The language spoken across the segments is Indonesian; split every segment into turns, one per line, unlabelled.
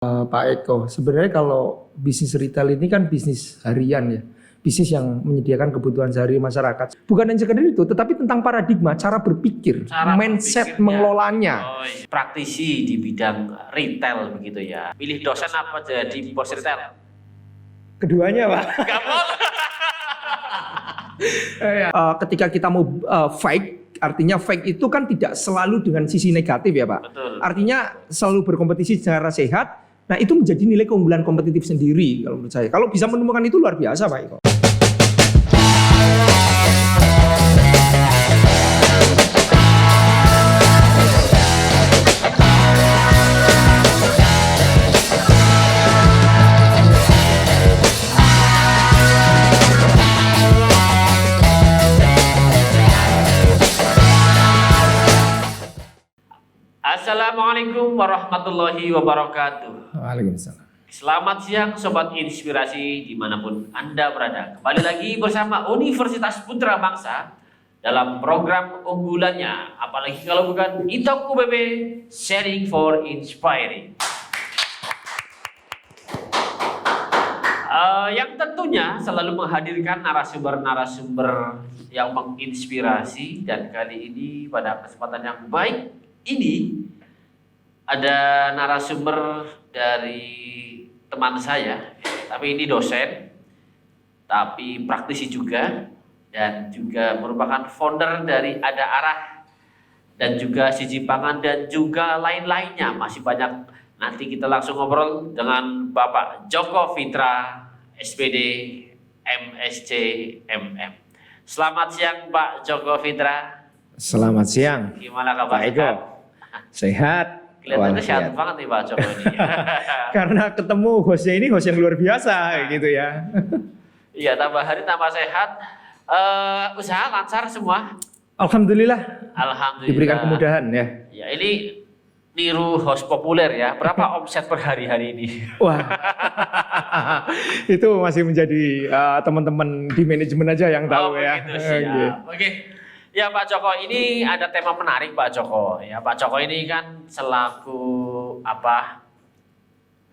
Pak Eko, sebenarnya kalau bisnis retail ini kan bisnis harian ya, bisnis yang menyediakan kebutuhan sehari masyarakat. Bukan hanya sekedar itu, tetapi tentang paradigma, cara berpikir, mindset mengelolanya.
Praktisi di bidang retail begitu ya. Pilih dosen apa jadi bos retail?
Keduanya, Pak.
Gak boleh.
Ketika kita mau fight, artinya fight itu kan tidak selalu dengan sisi negatif ya Pak.
Betul.
Artinya selalu berkompetisi secara sehat. Nah itu menjadi nilai keunggulan kompetitif sendiri kalau menurut saya. Kalau bisa menemukan itu luar biasa Pak Eko.
Assalamualaikum warahmatullahi wabarakatuh.
Waalaikumsalam.
Selamat siang Sobat Inspirasi dimanapun Anda berada. Kembali lagi bersama Universitas Putra Bangsa dalam program unggulannya. Apalagi kalau bukan Itoku BB Sharing for Inspiring. Yang tentunya selalu menghadirkan narasumber-narasumber yang menginspirasi. Dan kali ini pada kesempatan yang baik ini ada narasumber dari teman saya, tapi ini dosen, tapi praktisi juga, dan juga merupakan founder dari Ada Arah, dan juga Siji Pangan, dan juga lain-lainnya. Masih banyak, nanti kita langsung ngobrol dengan Bapak Joko Fitra, SPD, MSc, MM. Selamat siang Pak Joko Fitra.
Selamat siang.
Gimana kabar?
Pak Eko? Sehat.
Kelihatannya sehat banget nih Pak Joko ini.
Karena ketemu hostnya ini host yang luar biasa gitu ya.
Iya, tambah hari tambah sehat. Usaha lancar semua.
Alhamdulillah.
Alhamdulillah.
Diberikan kemudahan ya.
Ya ini niru host populer ya. Berapa omset per hari ini?
Wah, itu masih menjadi teman-teman di manajemen aja yang tahu ya.
Begitu, siap. Oke. Ya Pak Joko, ini ada tema menarik Pak Joko. Ya Pak Joko ini kan selaku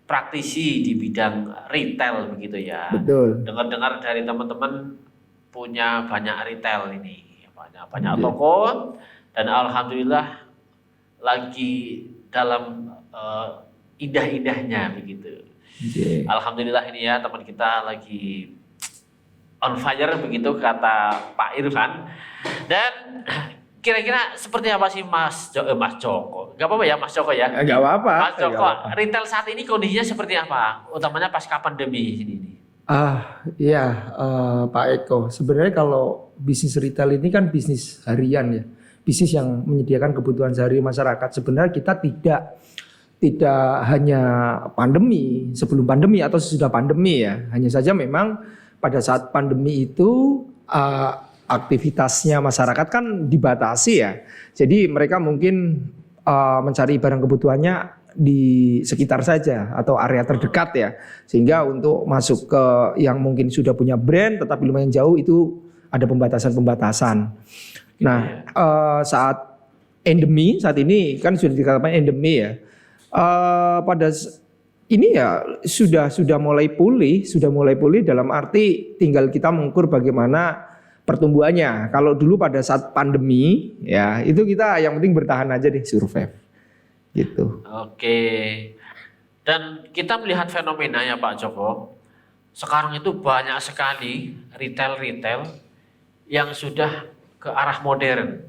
praktisi di bidang retail begitu ya.
Betul.
Dengar-dengar dari teman-teman punya banyak retail ini, banyak toko, dan alhamdulillah lagi dalam indah-indahnya begitu.
Okay.
Alhamdulillah ini ya teman kita lagi on fire begitu kata Pak Irfan. Dan kira-kira seperti apa sih Mas Joko? Gak apa-apa ya Mas Joko ya?
Gak apa-apa.
Mas Joko, retail saat ini kondisinya seperti apa? Utamanya pasca pandemi ini.
Iya Pak Eko. Sebenarnya kalau bisnis retail ini kan bisnis harian ya. Bisnis yang menyediakan kebutuhan sehari masyarakat. Sebenarnya kita tidak hanya pandemi, sebelum pandemi atau sesudah pandemi ya. Hanya saja memang pada saat pandemi itu aktivitasnya masyarakat kan dibatasi ya. Jadi mereka mungkin mencari barang kebutuhannya di sekitar saja atau area terdekat ya. Sehingga untuk masuk ke yang mungkin sudah punya brand tetapi lumayan jauh itu ada pembatasan-pembatasan. Nah, saat ini kan sudah dikatakan endemi ya. Pada ini ya sudah mulai pulih dalam arti tinggal kita mengukur bagaimana pertumbuhannya. Kalau dulu pada saat pandemi ya itu kita yang penting bertahan aja deh, survive gitu.
Oke. Dan kita melihat fenomena ya Pak Joko. Sekarang itu banyak sekali retail yang sudah ke arah modern.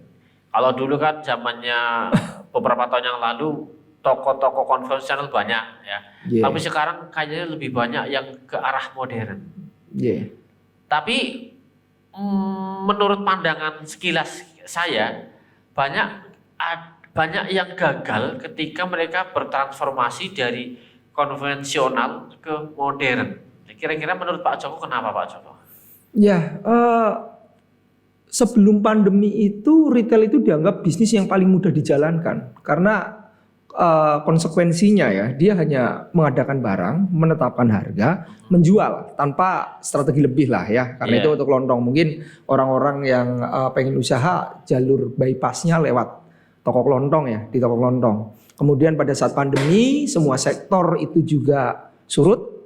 Kalau dulu kan zamannya beberapa tahun yang lalu toko-toko konvensional banyak ya. Yeah. Tapi sekarang kayaknya lebih banyak yang ke arah modern.
Yeah.
Tapi menurut pandangan sekilas saya banyak yang gagal ketika mereka bertransformasi dari konvensional ke modern. Kira-kira menurut Pak Joko kenapa Pak Joko?
Ya, sebelum pandemi itu retail itu dianggap bisnis yang paling mudah dijalankan karena konsekuensinya ya dia hanya mengadakan barang, menetapkan harga, menjual tanpa strategi lebih lah ya. Karena itu untuk lontong mungkin orang-orang yang pengen usaha jalur bypassnya lewat toko kelontong ya, di toko kelontong. Kemudian pada saat pandemi semua sektor itu juga surut,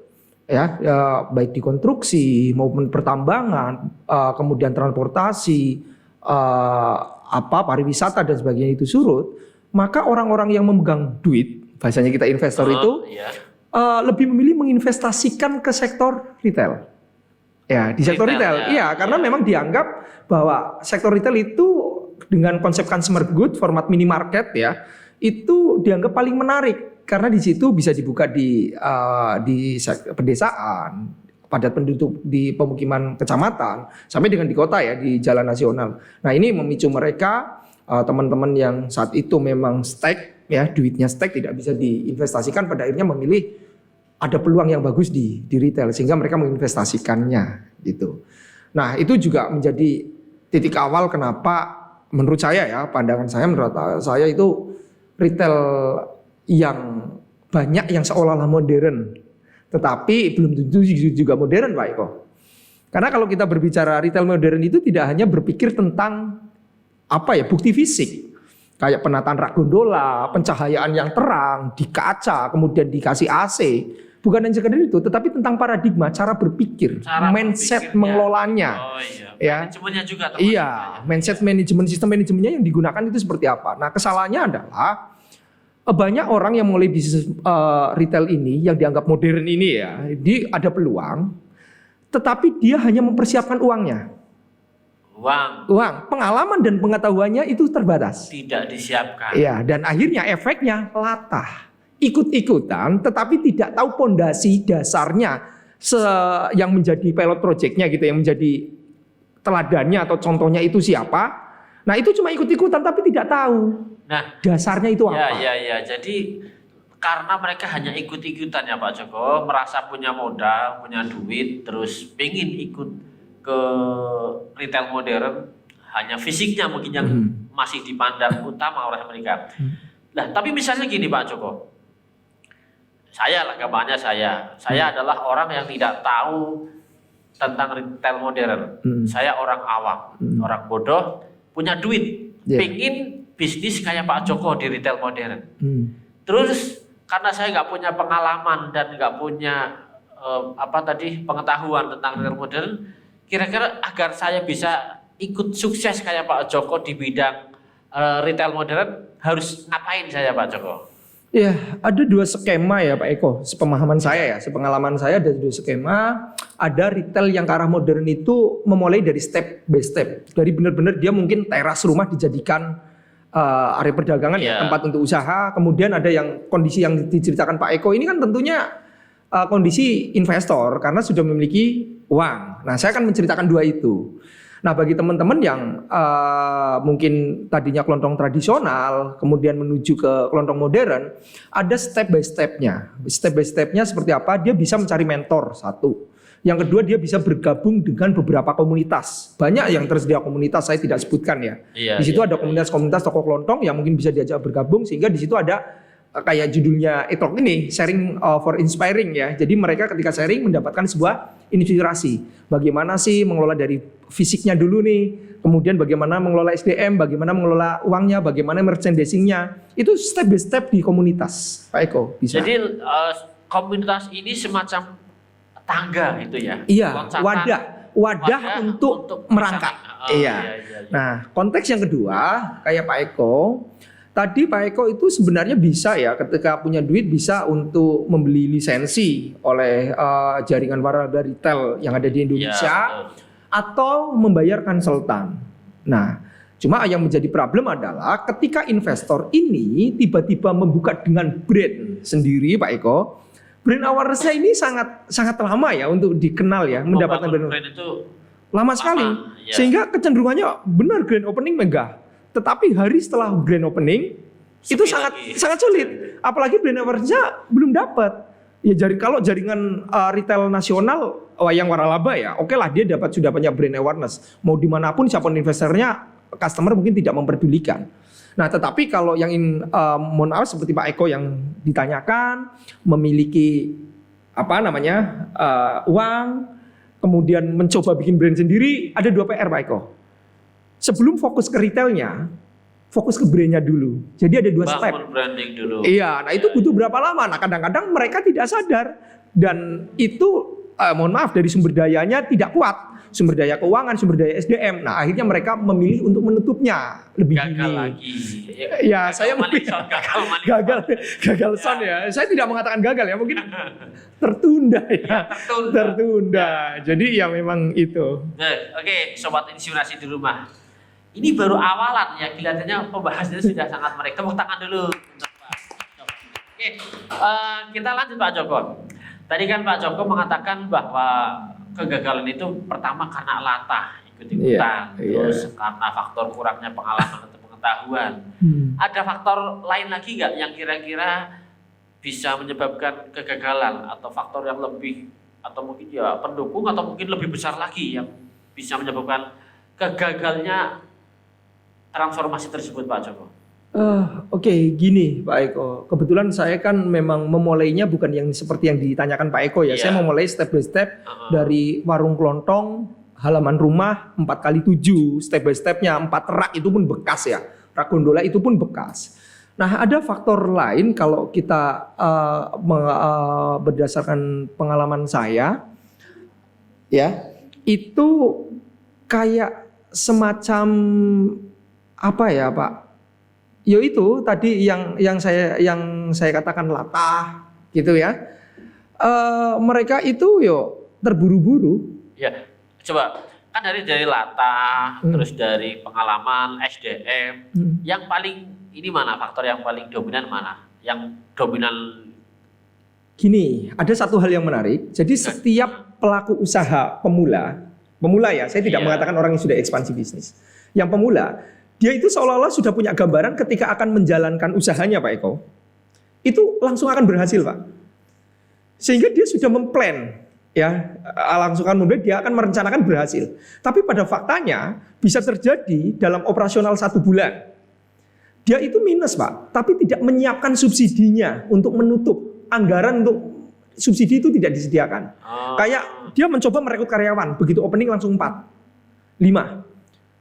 baik di konstruksi maupun pertambangan, kemudian transportasi, pariwisata dan sebagainya itu surut. Maka orang-orang yang memegang duit, bahasanya kita investor itu lebih memilih menginvestasikan ke sektor retail. Ya, di sektor retail. Iya, karena memang dianggap bahwa sektor retail itu dengan konsep consumer good, format minimarket ya, itu dianggap paling menarik karena di situ bisa dibuka di pedesaan, padat penduduk di pemukiman kecamatan, sampai dengan di kota ya, di jalan nasional. Nah, ini memicu mereka teman-teman yang saat itu memang stack ya, duitnya stack tidak bisa diinvestasikan, pada akhirnya memilih ada peluang yang bagus di retail sehingga mereka menginvestasikannya gitu. Nah, itu juga menjadi titik awal kenapa menurut saya ya, pandangan saya, menurut saya itu retail yang banyak yang seolah-olah modern, tetapi belum tentu juga modern Pak Eko. Karena kalau kita berbicara retail modern itu tidak hanya berpikir tentang bukti fisik, kayak penataan rak gondola, pencahayaan yang terang di kaca, kemudian dikasih AC. Bukan hanya sekedar itu, tetapi tentang paradigma, cara berpikir, mindset mengelolanya.
Manajemennya juga.
Mindset manajemen, sistem manajemennya yang digunakan itu seperti apa. Nah, kesalahannya adalah banyak orang yang mulai bisnis retail ini yang dianggap modern ini ya, dia ada peluang, tetapi dia hanya mempersiapkan uangnya. Uang, pengalaman dan pengetahuannya itu terbatas.
Tidak disiapkan.
Iya, dan akhirnya efeknya latah, ikut-ikutan, tetapi tidak tahu pondasi dasarnya yang menjadi pilot projectnya gitu, yang menjadi teladannya atau contohnya itu siapa. Nah, itu cuma ikut-ikutan tapi tidak tahu. Nah, dasarnya itu apa?
Ya. Jadi karena mereka hanya ikut-ikutan ya Pak Joko, merasa punya modal, punya duit, terus pengen ikut ke retail modern, hanya fisiknya mungkin yang masih dipandang utama oleh mereka. Nah, tapi misalnya gini Pak Joko, saya lah gambarnya saya adalah orang yang tidak tahu tentang retail modern. Saya orang awam, orang bodoh, punya duit, pengen bisnis kayak Pak Joko di retail modern. Terus karena saya nggak punya pengalaman dan nggak punya pengetahuan tentang retail modern, kira-kira agar saya bisa ikut sukses kayak Pak Joko di bidang retail modern, harus ngapain saya Pak Joko?
Ya, ada dua skema ya Pak Eko, sepemahaman saya ya, sepengalaman saya ada dua skema. Ada retail yang ke arah modern itu memulai dari step by step. Dari benar-benar dia mungkin teras rumah dijadikan area perdagangan ya, tempat untuk usaha. Kemudian ada yang kondisi yang diceritakan Pak Eko ini kan tentunya kondisi investor karena sudah memiliki uang. Nah, saya akan menceritakan dua itu. Nah, bagi teman-teman yang mungkin tadinya kelontong tradisional, kemudian menuju ke kelontong modern, ada step by stepnya. Step by stepnya seperti apa? Dia bisa mencari mentor, satu. Yang kedua, dia bisa bergabung dengan beberapa komunitas. Banyak yang tersedia komunitas, saya tidak sebutkan ya. Di situ ada komunitas-komunitas toko kelontong yang mungkin bisa diajak bergabung, sehingga di situ ada kayak judulnya e-talk ini, sharing for inspiring ya. Jadi mereka ketika sharing mendapatkan sebuah inspirasi. Bagaimana sih mengelola dari fisiknya dulu nih, kemudian bagaimana mengelola SDM, bagaimana mengelola uangnya, bagaimana merchandisingnya. Itu step by step di komunitas, Pak Eko. Bisa.
Jadi komunitas ini semacam tangga itu ya?
Iya, wadah untuk merangkak. Iya. Nah, konteks yang kedua kayak Pak Eko. Tadi Pak Eko itu sebenarnya bisa ya, ketika punya duit bisa untuk membeli lisensi oleh jaringan waralaba retail yang ada di Indonesia, atau membayar konsultan. Nah, cuma yang menjadi problem adalah ketika investor ini tiba-tiba membuka dengan brand sendiri Pak Eko, brand awareness-nya ini sangat lama ya untuk dikenal ya, mendapatkan brand itu lama sekali, sehingga kecenderungannya benar grand opening megah. Tetapi hari setelah grand opening itu sangat sulit, apalagi brand awareness-nya belum dapat. Ya kalau jaringan retail nasional yang waralaba ya, oke lah dia sudah punya brand awareness. Mau dimanapun siapapun investornya, customer mungkin tidak memperdulikan. Nah, tetapi kalau yang mohon maaf seperti Pak Eko yang ditanyakan, memiliki uang, kemudian mencoba bikin brand sendiri, ada 2 PR Pak Eko. Sebelum fokus ke retailnya, fokus ke brandnya dulu. Jadi ada 2 step.
Bangun branding dulu.
Iya, nah itu butuh berapa lama? Nah kadang-kadang mereka tidak sadar dan itu mohon maaf dari sumber dayanya tidak kuat. Sumber daya keuangan, sumber daya SDM. Nah akhirnya mereka memilih untuk menutupnya lebih
Gagal
dini.
lagi.
Ya, saya mungkin gagal son ya. Saya tidak mengatakan gagal ya, mungkin tertunda ya. Tertunda. Jadi ya memang itu.
Nah, oke, sobat inspirasi di rumah. Ini baru awalan ya, kelihatannya pembahasannya sudah sangat menarik. Tepuk tangan dulu. Oke, kita lanjut Pak Joko. Tadi kan Pak Joko mengatakan bahwa kegagalan itu pertama karena latah, ikut-ikutan, terus karena faktor kurangnya pengalaman atau pengetahuan. Ada faktor lain lagi nggak yang kira-kira bisa menyebabkan kegagalan atau faktor yang lebih atau mungkin ya pendukung atau mungkin lebih besar lagi yang bisa menyebabkan kegagalnya transformasi tersebut Pak Joko?
Oke, gini Pak Eko. Kebetulan saya kan memang memulainya bukan yang seperti yang ditanyakan Pak Eko ya. Saya memulai step by step dari warung kelontong, halaman rumah 4x7, step by stepnya 4 rak itu pun bekas ya. Rak gondola itu pun bekas. Nah ada faktor lain kalau kita berdasarkan pengalaman saya ya, itu kayak semacam apa ya Pak? Yo itu tadi yang saya katakan latah gitu ya. Mereka itu yo terburu-buru.
Ya, coba kan dari latah, terus dari pengalaman SDM, yang paling ini mana faktor yang paling dominan mana? Yang dominan.
Gini, ada satu hal yang menarik. Jadi setiap pelaku usaha pemula ya, saya tidak mengatakan orang yang sudah ekspansi bisnis. Yang pemula, dia itu seolah-olah sudah punya gambaran ketika akan menjalankan usahanya Pak Eko. Itu langsung akan berhasil Pak. Sehingga dia sudah memplan ya, langsung dia akan merencanakan berhasil. Tapi pada faktanya bisa terjadi dalam operasional 1 bulan. Dia itu minus Pak, tapi tidak menyiapkan subsidinya untuk menutup anggaran untuk subsidi itu tidak disediakan. Kayak dia mencoba merekrut karyawan, begitu opening langsung 4, 5.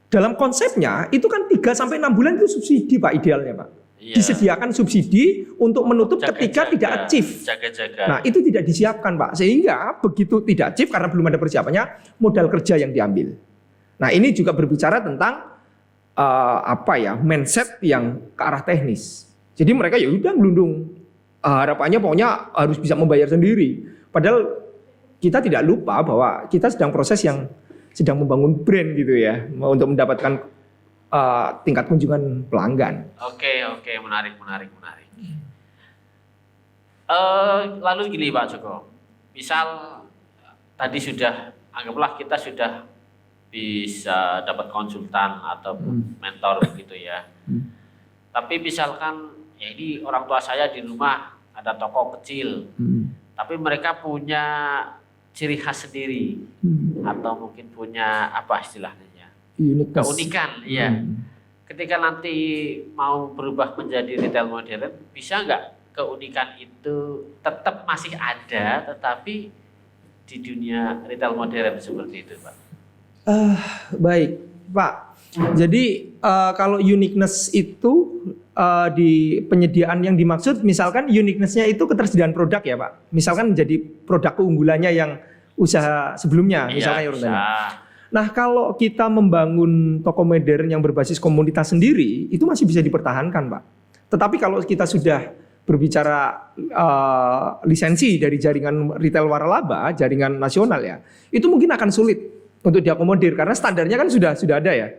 Dalam konsepnya itu kan 3-6 bulan itu subsidi Pak idealnya Pak. Disediakan subsidi untuk menutup ketika tidak achieve. Nah itu tidak disiapkan Pak. Sehingga begitu tidak achieve karena belum ada persiapannya, modal kerja yang diambil. Nah ini juga berbicara tentang mindset yang ke arah teknis. Jadi mereka ya udah ngelundung. Harapannya pokoknya harus bisa membayar sendiri. Padahal kita tidak lupa bahwa kita sedang proses yang sedang membangun brand gitu ya, untuk mendapatkan tingkat kunjungan pelanggan.
Oke, menarik. Lalu gini Pak Joko, misal tadi anggaplah kita sudah bisa dapat konsultan atau mentor begitu ya. Tapi misalkan ya ini orang tua saya di rumah ada toko kecil, tapi mereka punya ciri khas sendiri atau mungkin punya apa istilahnya keunikan ya. Ketika nanti mau berubah menjadi retail modern, bisa nggak keunikan itu tetap masih ada tetapi di dunia retail modern seperti itu Pak?
Baik Pak, jadi kalau uniqueness itu di penyediaan yang dimaksud, misalkan uniqueness-nya itu ketersediaan produk ya Pak. Misalkan jadi produk keunggulannya yang usaha sebelumnya, misalkan ya. Nah kalau kita membangun toko modern yang berbasis komunitas sendiri, itu masih bisa dipertahankan Pak. Tetapi kalau kita sudah berbicara lisensi dari jaringan retail waralaba, jaringan nasional ya, itu mungkin akan sulit untuk diakomodir karena standarnya kan sudah ada ya.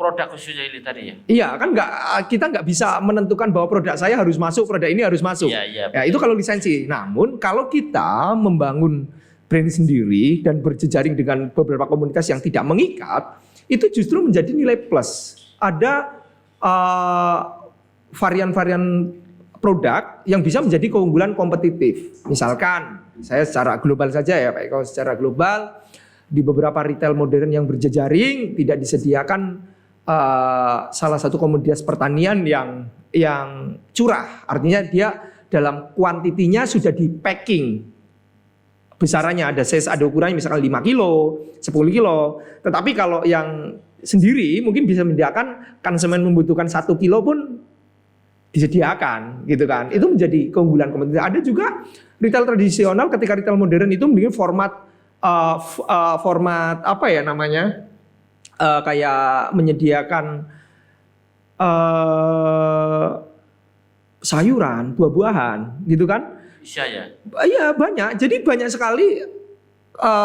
Produk khususnya ini tadi ya?
Iya kan kita nggak bisa menentukan bahwa produk saya harus masuk, produk ini harus masuk. Ya, itu kalau lisensi. Namun kalau kita membangun brand sendiri dan berjejaring dengan beberapa komunitas yang tidak mengikat, itu justru menjadi nilai plus. Ada varian-varian produk yang bisa menjadi keunggulan kompetitif. Misalkan saya secara global saja ya Pak Eko, secara global di beberapa retail modern yang berjejaring tidak disediakan salah satu komoditas pertanian yang curah, artinya dia dalam kuantitinya sudah di packing besarannya, ada size, ada ukurannya misalkan 5 kilo, 10 kilo. Tetapi kalau yang sendiri mungkin bisa menyediakan, konsumen membutuhkan 1 kilo pun disediakan gitu kan. Itu menjadi keunggulan kompetitif. Ada juga retail tradisional, ketika retail modern itu mungkin format apa ya namanya, kayak menyediakan sayuran, buah-buahan gitu kan.
Bisa ya.
Iya banyak. Jadi banyak sekali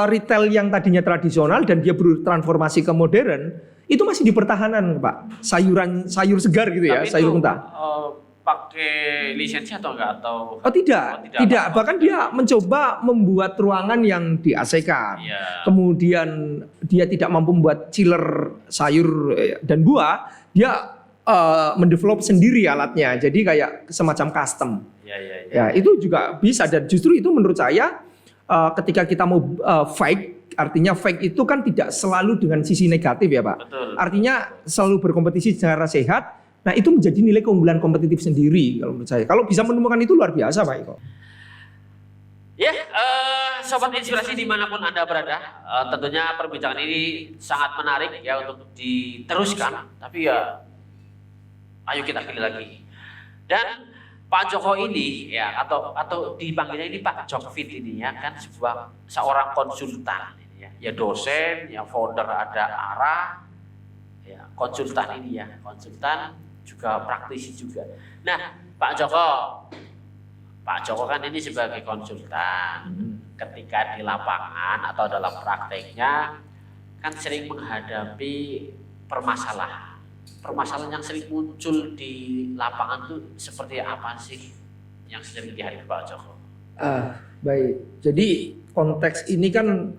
retail yang tadinya tradisional dan dia bertransformasi ke modern itu masih dipertahankan, Pak. Sayur segar gitu ya,
Tapi
sayur
itu,
mentah.
pakai lisensi atau enggak atau
Tidak.
apa-apa.
Bahkan dia mencoba membuat ruangan yang di AC-kan.
Iya.
Kemudian dia tidak mampu membuat chiller sayur dan buah, dia mendevelop sendiri alatnya. Jadi kayak semacam custom.
Iya.
Ya, itu juga bisa, dan justru itu menurut saya ketika kita mau fake, artinya fake itu kan tidak selalu dengan sisi negatif ya Pak.
Betul.
Artinya selalu berkompetisi secara sehat. Nah itu menjadi nilai keunggulan kompetitif sendiri kalau menurut saya. Kalau bisa menemukan itu luar biasa Pak Eko.
Ya, sobat inspirasi dimanapun Anda berada, tentunya perbincangan ini sangat menarik ya untuk diteruskan. Tapi ya, ayo kita pilih lagi. Dan Pak Joko ini ya atau dipanggilnya ini Pak Jokfit ini ya kan seorang konsultan ini ya dosen, ya founder ada arah, ya konsultan ini ya konsultan juga praktisi juga. Nah Pak Joko kan ini sebagai konsultan, ketika di lapangan atau dalam prakteknya kan sering menghadapi permasalahan yang sering muncul di lapangan tuh seperti apa sih yang sering dihadapi Pak Joko?
Baik, jadi konteks ini kan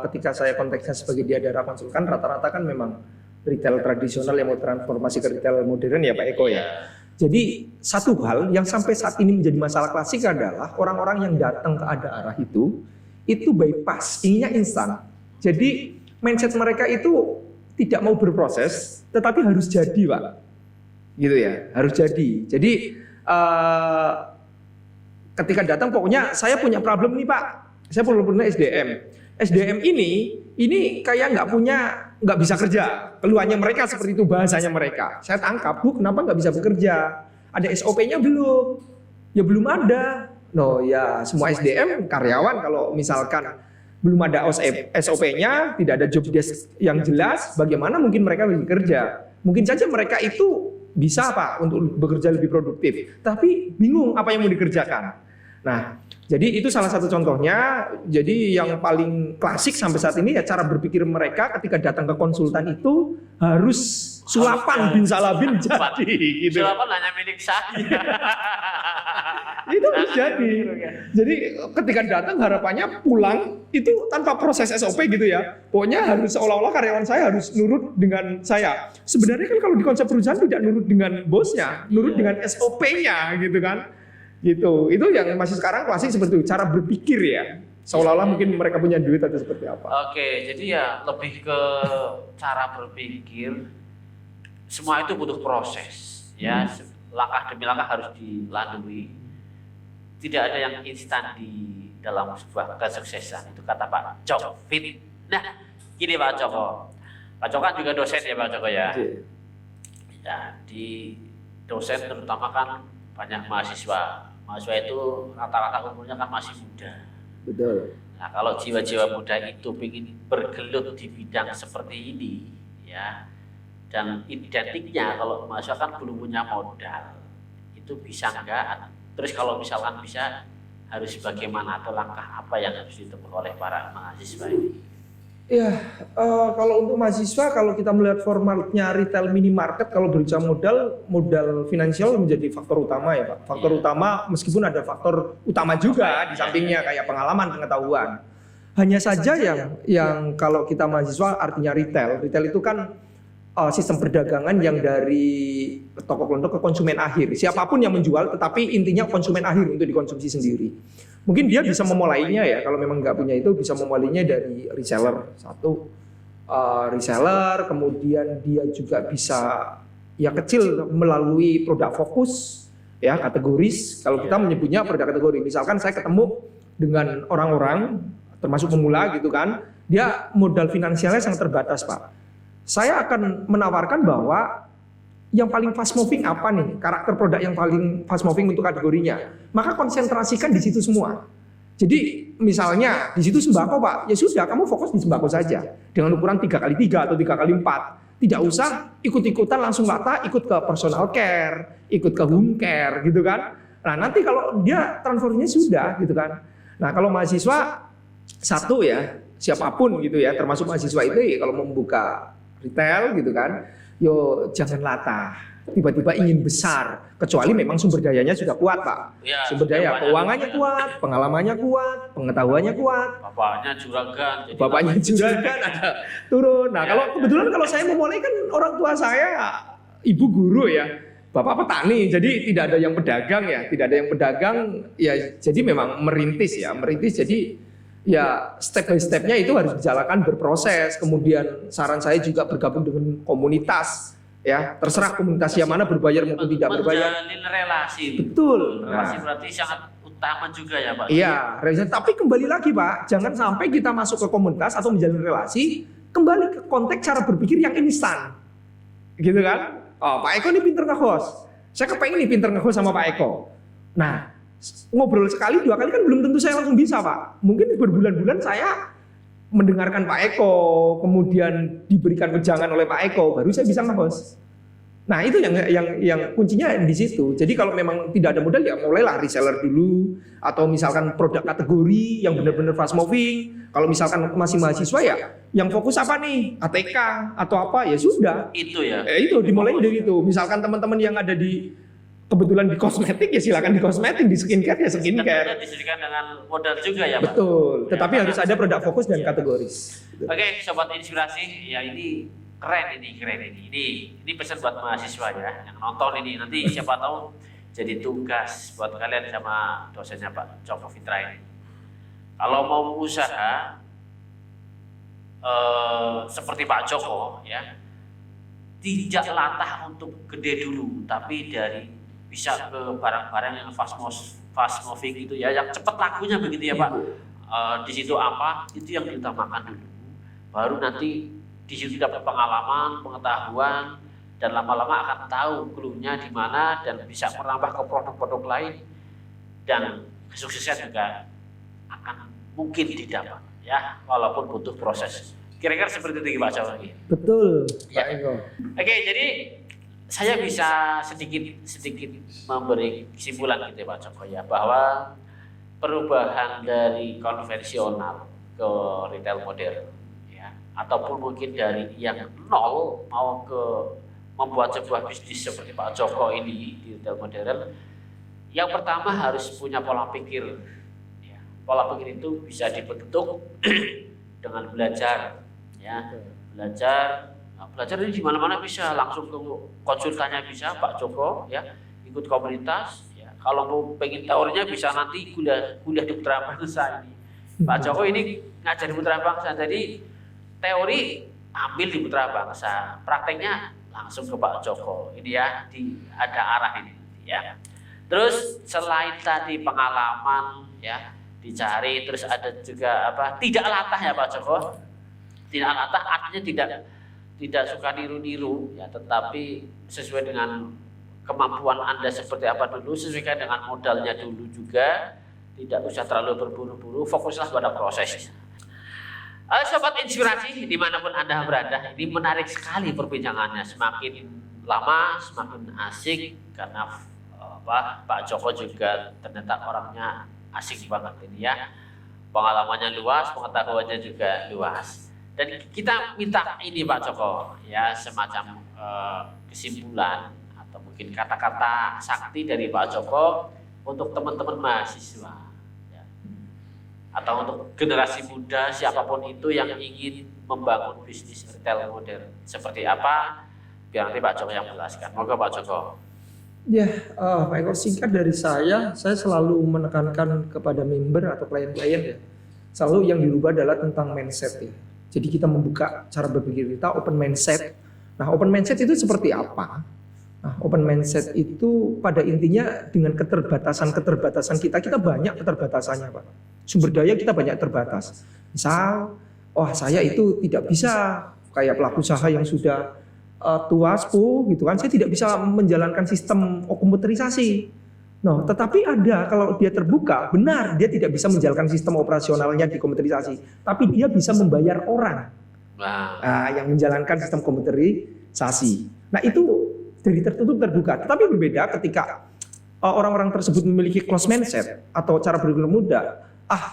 ketika saya konteksnya sebagai diadara konsultan, rata-rata kan memang retail tradisional yang mau transformasi ke retail modern ya Pak Eko ya. Jadi satu hal yang sampai saat ini menjadi masalah klasik adalah orang-orang yang datang ke ada arah itu bypass, inginnya instan. Jadi mindset mereka itu tidak mau berproses, tetapi harus jadi Pak. Gitu ya, harus jadi. Jadi ketika datang pokoknya saya punya problem nih Pak, saya perlu SDM. SDM ini kayak nggak bisa kerja. Keluhannya mereka seperti itu, bahasanya mereka. Saya tangkap, Bu, kenapa nggak bisa bekerja? Ada SOP-nya belum? Ya belum ada. No ya semua SDM karyawan kalau misalkan belum ada SOP-nya, tidak ada job desk yang jelas, bagaimana mungkin mereka bekerja? Mungkin saja mereka itu bisa Pak untuk bekerja lebih produktif, tapi bingung apa yang mau dikerjakan. Nah, jadi itu salah satu contohnya. Jadi yang paling klasik sampai saat ini ya cara berpikir mereka ketika datang ke konsultan itu harus sulapan bin salabin jadi gitu.
Sulapan hanya milik saya.
Itu harus jadi. Jadi ketika datang harapannya pulang itu tanpa proses SOP gitu ya. Pokoknya harus seolah-olah karyawan saya harus nurut dengan saya. Sebenarnya kan kalau di konsep perusahaan tidak nurut dengan bosnya, nurut dengan SOP-nya gitu kan. Gitu. Itu yang masih sekarang klasik seperti itu, cara berpikir ya. Seolah-olah mungkin mereka punya duit atau seperti apa.
Oke, jadi ya lebih ke cara berpikir. Semua itu butuh proses ya. Langkah demi langkah harus dilalui. Tidak ada yang instan di dalam sebuah kesuksesan. Itu kata Pak Jokfit. Nah, gini Pak Joko. Pak Joko kan juga dosen ya Pak Joko ya. Ya, di dosen terutama kan banyak mahasiswa. Mahasiswa itu rata-rata umurnya kan masih muda.
Betul.
Nah, kalau jiwa-jiwa muda itu ingin bergelut di bidang seperti ini, ya, dan identiknya kalau mahasiswa kan belum punya modal, itu bisa enggak? Terus kalau misalkan bisa, harus bagaimana atau langkah apa yang harus ditempuh oleh para mahasiswa ini?
Ya, kalau untuk mahasiswa, kalau kita melihat formatnya retail minimarket, kalau berbicara modal finansial menjadi faktor utama ya Pak. Faktor utama, meskipun ada faktor utama juga di sampingnya kayak pengalaman, pengetahuan. Hanya saja yang kalau kita mahasiswa artinya retail itu kan sistem perdagangan yang dari toko kelontong ke konsumen akhir. Siapapun yang menjual, tetapi intinya konsumen akhir untuk dikonsumsi sendiri. Mungkin dia bisa memulainya ya, kalau memang nggak punya itu bisa memulainya dari reseller. Satu, reseller, kemudian dia juga bisa ya kecil melalui produk fokus, ya kategoris. Kalau kita menyebutnya produk kategori, misalkan saya ketemu dengan orang-orang, termasuk pemula gitu kan, dia modal finansialnya sangat terbatas Pak. saya akan menawarkan bahwa yang paling fast moving apa nih, karakter produk yang paling fast moving untuk kategorinya, maka konsentrasikan di situ semua. Jadi misalnya di situ sembako Pak, ya sudah kamu fokus di sembako saja dengan ukuran 3x3 atau 3x4. Tidak usah ikut-ikutan langsung lata ikut ke personal care, ikut ke home care gitu kan. Nah nanti kalau dia transfernya sudah gitu kan. Nah kalau mahasiswa satu ya, siapapun gitu ya, termasuk mahasiswa itu ya, kalau mau membuka retail gitu kan, yo jangan latah tiba-tiba ingin besar, kecuali memang sumber dayanya sudah kuat Pak.
Ya,
Sumber daya keuangannya kuat, pengalamannya kuat, pengetahuannya kuat.
Bapaknya juragan, jadi
Bapaknya juragan ada turun. Nah kalau kebetulan kalau saya memulai kan orang tua saya ibu guru ya, bapak petani, jadi tidak ada yang pedagang ya, tidak ada yang pedagang ya, jadi memang merintis ya, jadi ya step by stepnya itu harus dijalankan berproses. Kemudian saran saya juga bergabung dengan komunitas ya, terserah komunitas yang mana berbayar maupun tidak berbayar.
Menjalin relasi.
Betul.
Relasi
Nah,
berarti sangat utama juga ya Pak.
iya, relasi. Tapi kembali lagi Pak, jangan sampai kita masuk ke komunitas atau menjalin relasi kembali ke konteks cara berpikir yang instan, gitu kan? Oh, Pak Eko ini pinter nge-host. Saya kepengen nih pinter nge-host sama Pak Eko. Nah, ngobrol sekali, dua kali kan belum tentu saya langsung bisa Pak. Mungkin berbulan-bulan saya mendengarkan Pak Eko, kemudian diberikan wejangan oleh Pak Eko, baru saya bisa nge-host. Nah itu yang kuncinya di situ. Jadi kalau memang tidak ada modal ya mulailah reseller dulu, atau misalkan produk kategori yang benar-benar fast moving. Kalau misalkan masih mahasiswa ya, yang fokus apa nih? ATK atau apa ya sudah.
Itu ya.
Itu dimulai dari itu. Misalkan teman-teman yang ada di kebetulan di kosmetik ya silakan di kosmetik, di skincare ya skincare.
Tentunya disediakan dengan modal juga ya Pak.
Betul. Tetapi
Ya,
harus ada produk fokus dan kategoris.
Oke, sobat inspirasi, ya ini keren ini. Ini pesan buat mahasiswa ya, yang nonton ini nanti siapa tahu jadi tugas buat kalian sama dosennya Pak Joko Fitra ini. Kalau mau usaha seperti Pak Joko ya, tidak latah untuk gede dulu, tapi dari bisa ke barang-barang yang fast moving gitu ya, yang cepat lakunya begitu ya Pak. Di situ apa itu yang diutamakan dulu, baru nanti di situ dapat pengalaman, pengetahuan, dan lama-lama akan tahu clue-nya di mana dan bisa merambah ke produk-produk lain, dan kesuksesan juga akan mungkin didapat ya, walaupun butuh proses. Kira-kira seperti itu Pak Joko.
Betul,
Ya.
Pak Eko.
Oke, jadi saya bisa sedikit memberi kesimpulan gitu ya Pak Joko ya, bahwa perubahan dari konvensional ke retail modern ya, ataupun mungkin dari yang nol mau ke membuat sebuah bisnis seperti Pak Joko ini di retail modern, yang pertama harus punya pola pikir ya. Pola pikir itu bisa dibentuk dengan belajar ya, belajar ini di mana-mana bisa, langsung ke konsultannya bisa Pak Joko ya, ikut komunitas ya. Kalau mau pengen teorinya bisa nanti kuliah di Putra Bangsa ini. Pak Joko ini ngajar di Putra Bangsa, jadi teori ambil di Putra Bangsa, prakteknya langsung ke Pak Joko ini ya, ada arah ini ya. Terus selain tadi pengalaman ya dicari, terus ada juga apa, tidak latah ya Pak Joko. Tidak latah artinya tidak suka niru-niru ya, tetapi sesuai dengan kemampuan Anda seperti apa dulu, sesuaikan dengan modalnya dulu juga, tidak usah terlalu berburu-buru, fokuslah pada prosesnya. Sobat inspirasi dimanapun Anda berada, ini menarik sekali perbincangannya, semakin lama semakin asik karena Pak Joko juga ternyata orangnya asik banget ini ya, pengalamannya luas, pengetahuannya juga luas. Dan kita minta ini Pak Joko ya, semacam kesimpulan atau mungkin kata-kata sakti dari Pak Joko untuk teman-teman mahasiswa ya, atau untuk generasi muda siapapun itu yang ingin membangun bisnis retail modern seperti apa, biar nanti Pak Joko yang menjelaskan. Moga Pak Joko.
Ya, Pak Eko, singkat dari saya selalu menekankan kepada member atau klien-klien ya, selalu yang dirubah adalah tentang mindset ya. Jadi kita membuka cara berpikir kita, open mindset. Nah, open mindset itu seperti apa? Nah, open mindset itu pada intinya dengan keterbatasan kita banyak keterbatasannya Pak. Sumber daya kita banyak terbatas. Misal, saya itu tidak bisa kayak pelaku usaha yang sudah tua sepuh gitu kan, saya tidak bisa menjalankan sistem komputerisasi. No, tetapi ada kalau dia terbuka, benar dia tidak bisa menjalankan sistem operasionalnya di komputerisasi, tapi dia bisa membayar orang yang menjalankan sistem komputerisasi. Nah itu dari tertutup terbuka, tetapi berbeda ketika orang-orang tersebut memiliki closed mindset atau cara berpikir muda,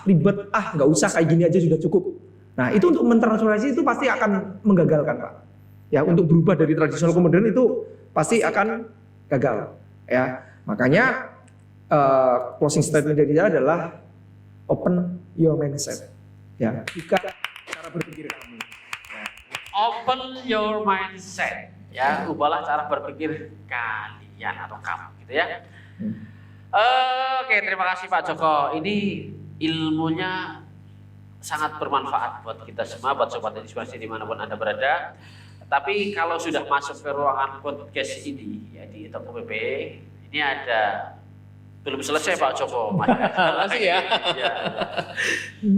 ribet, nggak usah kayak gini aja sudah cukup. Nah itu untuk mentransformasi itu pasti akan menggagalkan Pak. Ya untuk berubah dari tradisional ke modern itu pasti akan gagal. Ya makanya closing statement dari dia adalah open your mindset. Ya buka cara berpikir kamu.
Ya. Open your mindset. Ya ubahlah cara berpikir kalian atau kamu gitu ya. Oke, terima kasih Pak Joko. Ini ilmunya sangat bermanfaat buat kita semua, buat sobat inspirasi dimanapun Anda berada. Tapi kalau sudah masuk ke ruangan podcast ini ya di Toko PP, ini ada belum selesai Pak Joko.
Masih ya.
Ya.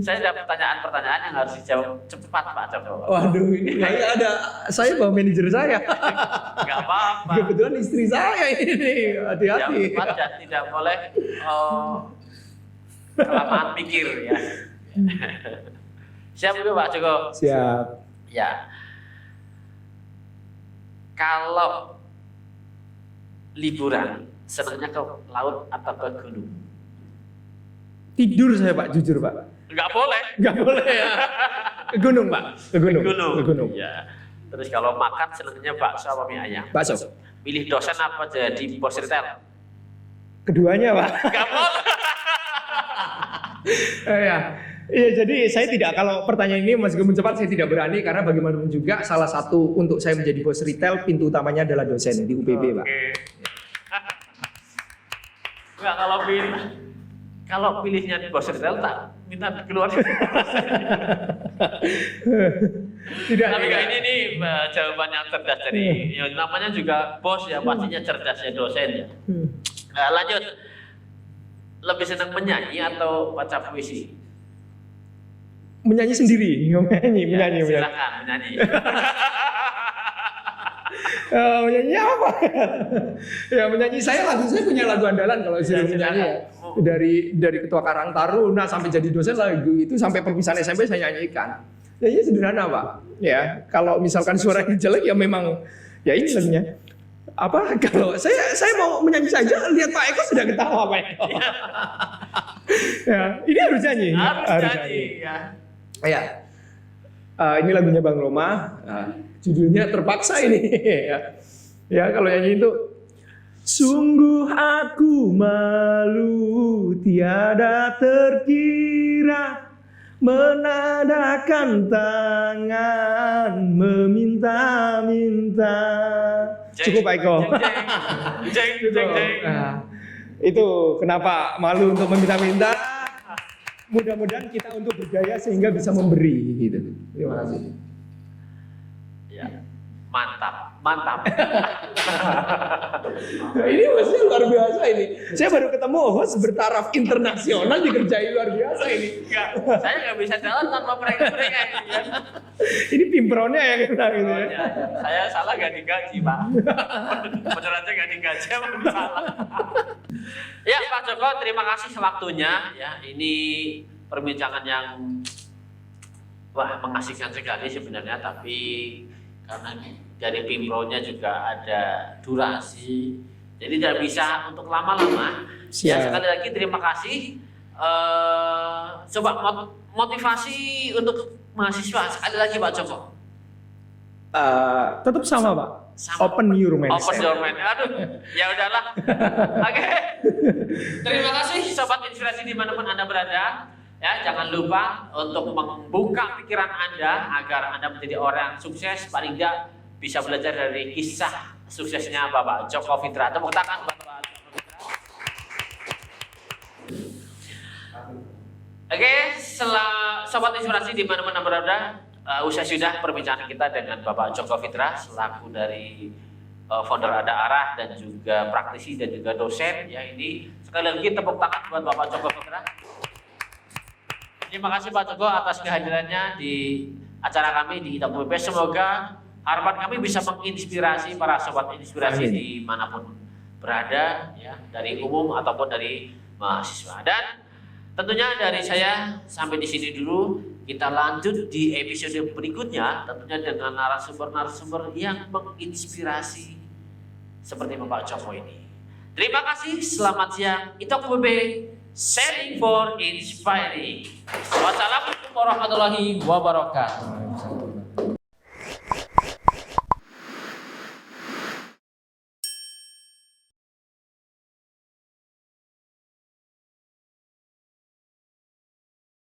Saya ada pertanyaan-pertanyaan yang harus dijawab cepat Pak Joko.
Waduh, ini ada saya bawa manajer saya.
Enggak apa-apa.
Kebetulan istri saya ini, hati-hati.
Yang cepat dan tidak boleh kelamaan pikir ya. Siap dulu Pak Joko.
Siap.
Ya. Kalau liburan, senangnya ke laut atau ke gunung?
Tidur saya Pak, jujur Pak.
Enggak boleh.
Enggak boleh ya. Ke gunung Pak. Ke gunung. Ke gunung.
Ya. Terus kalau makan senangnya bakso apa mie ayam?
Bakso.
Pilih dosen apa jadi bos retail?
Keduanya Pak.
Enggak boleh.
Ya. Iya, jadi saya tidak, kalau pertanyaan ini meskipun cepat saya tidak berani karena bagaimanapun juga salah satu untuk saya menjadi bos retail pintu utamanya adalah dosen di UPB Pak.
Enggak, kalau pilihnya di bos retail tak minta keluar.
Tidak.
Tapi ini jawaban yang cerdas dari ya, namanya juga bos ya, pastinya cerdas ya dosen ya. Lanjut. Lebih senang menyanyi atau baca puisi?
Menyanyi sendiri, menyanyi.
Silakan menyanyi.
Menyanyi apa? Ya menyanyi saya punya lagu andalan kalau saya menyanyi ya. Dari Ketua Karang Taruna sampai jadi dosen lagu itu sampai perpisahan SMP saya nyanyikan. Nyanyi sederhana Pak. Ya kalau misalkan suaranya jelek ya memang ya ini lagunya. Kalau saya mau menyanyi saja lihat Pak Eko sudah ketawa Pak Eko. Ya ini harus nyanyi.
Harus nyanyi ya.
Ya, ini lagunya Bang Roma. Judulnya Terpaksa ini. Ya, kalau nyanyi itu sungguh aku malu tiada terkira menadakan tangan meminta-minta. Cukup Pak Eko.
Jeng.
Itu kenapa malu untuk meminta-minta. Mudah-mudahan kita untuk berdaya sehingga bisa memberi gitu. Terima kasih.
Ya, mantap.
Ini maksudnya luar biasa ini. Saya baru ketemu host bertaraf internasional dikerjain luar biasa ini.
Enggak, saya nggak bisa jalan tanpa mereka ya.
Ini pimpronnya yang kena gitu ya.
Saya salah gak digaji Pak. Bener aja gak digaji apa salah. Ya Pak Joko, terima kasih waktunya. Ya ini perbincangan yang mengasihkan sekali sebenarnya, tapi karena dari Pimpronya juga ada durasi, jadi tidak bisa untuk lama-lama. Ya sekali lagi terima kasih. Coba motivasi untuk mahasiswa sekali lagi Pak Joko.
Tetap sama Pak. Open your mindset.
Open your mindset. Aduh, ya udahlah. Oke. Terima kasih sobat inspirasi dimanapun Anda berada. Ya, jangan lupa untuk membuka pikiran Anda agar Anda menjadi orang sukses. Paling enggak bisa belajar dari kisah suksesnya Bapak Joko Fitra. Tepuk tangan Bapak Joko Fitra. Oke, sobat inspirasi dimanapun Anda berada. Usai sudah perbincangan kita dengan Bapak Joko Fitra selaku dari founder Ada Arah dan juga praktisi dan juga dosen. Ya ini sekali lagi tepuk tangan buat Bapak Joko Fitra. Terima kasih Pak Joko atas kehadirannya di acara kami di Tok WP. Semoga harapan kami bisa menginspirasi para sobat inspirasi dimanapun berada, ya, dari umum ataupun dari mahasiswa. Dan tentunya dari saya sampai di sini dulu. Kita lanjut di episode berikutnya, tentunya dengan narasumber-narasumber yang menginspirasi seperti Bapak Joko ini. Terima kasih, selamat siang. Tok WP, sharing for inspiring. Wassalamualaikum warahmatullahi wabarakatuh.